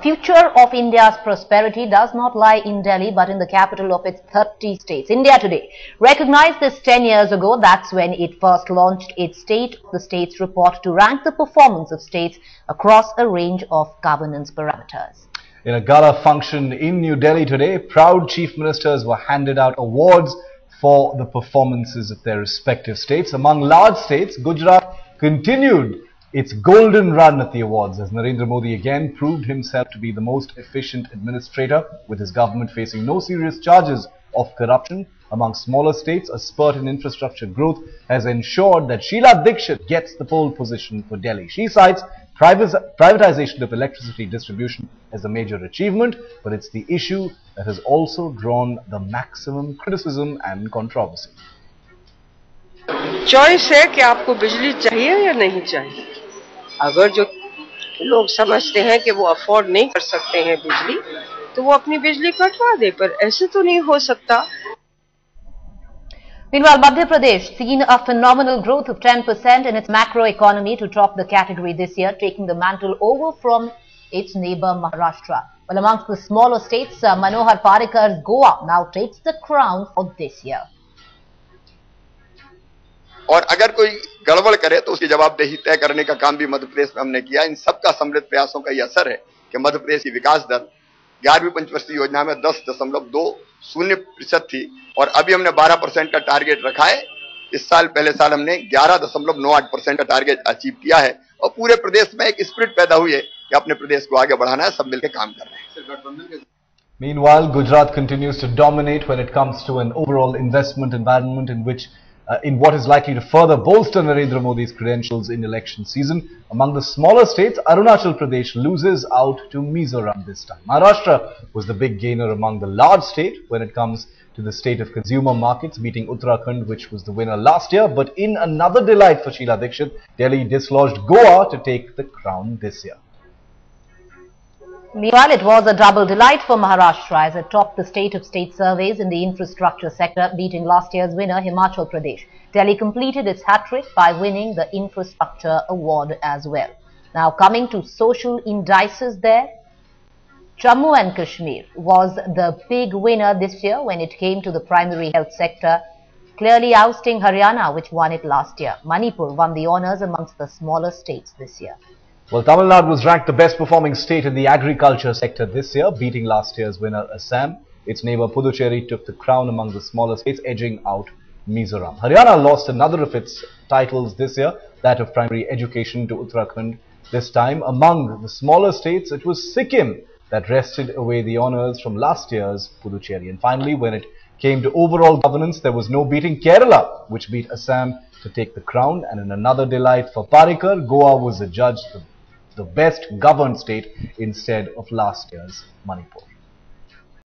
future of India's prosperity does not lie in Delhi but in the capital of its 30 states. India Today recognized this 10 years ago. That's when it first launched its State of the States report to rank the performance of states across a range of governance parameters. In a gala function in New Delhi today, proud chief ministers were handed out awards for the performances of their respective states. Among large states, Gujarat continued its golden run at the awards as Narendra Modi again proved himself to be the most efficient administrator, with his government facing no serious charges of corruption. Among smaller states, a spurt in infrastructure growth has ensured that Sheila Dikshit gets the pole position for Delhi. She cites privatization of electricity distribution as a major achievement, but it's the issue that has also drawn the maximum criticism and controversy. Choice है कि आपको बिजली चाहिए या नहीं चाहिए। अगर जो लोग समझते हैं कि वो अफोर्ड नहीं कर सकते हैं बिजली, तो वो अपनी बिजली कटवा दे, पर ऐसे तो नहीं हो सकता। Meanwhile, Madhya Pradesh seen a phenomenal growth of 10% in its macro economy to top the category this year, taking the mantle over from its neighbor Maharashtra. Well, amongst the smaller states, Manohar Parikar's Goa now takes the crown for this year. और अगर कोई गड़बड़ करे तो उसकी जवाबदेही तय करने का काम भी मध्य प्रदेश में हमने किया। इन सबका सम्मिलित प्रयासों का ये असर है कि मध्य प्रदेश की विकास दर 11वीं पंचवर्षीय योजना में 10.20% थी और अभी हमने 12% का टारगेट रखा है। इस साल पहले साल हमने 11.98% का टारगेट अचीव किया है और पूरे प्रदेश में एक स्पिरिट पैदा हुई है कि अपने प्रदेश को आगे बढ़ाना है, सब मिलकर काम कर रहे हैं। Meanwhile, Gujarat continues to dominate when it comes to an overall investment environment in what is likely to further bolster Narendra Modi's credentials in election season. Among the smaller states, Arunachal Pradesh loses out to Mizoram this time. Maharashtra was the big gainer among the large states when it comes to the state of consumer markets, beating Uttarakhand, which was the winner last year. But in another delight for Sheila Dikshit, Delhi dislodged Goa to take the crown this year. Meanwhile, it was a double delight for Maharashtra as it topped the state of state surveys in the infrastructure sector, beating last year's winner Himachal Pradesh. Delhi completed its hat-trick by winning the infrastructure award as well. Now, coming to social indices there, Jammu and Kashmir was the big winner this year when it came to the primary health sector, clearly ousting Haryana, which won it last year. Manipur won the honours amongst the smaller states this year. Well, Tamil Nadu was ranked the best performing state in the agriculture sector this year, beating last year's winner Assam. Its neighbour Puducherry took the crown among the smaller states, edging out Mizoram. Haryana lost another of its titles this year, that of primary education, to Uttarakhand. This time, among the smaller states, it was Sikkim that wrested away the honours from last year's Puducherry. And finally, when it came to overall governance, there was no beating Kerala, which beat Assam to take the crown. And in another delight for Parikar, Goa was adjudged the best governed state instead of last year's Manipur.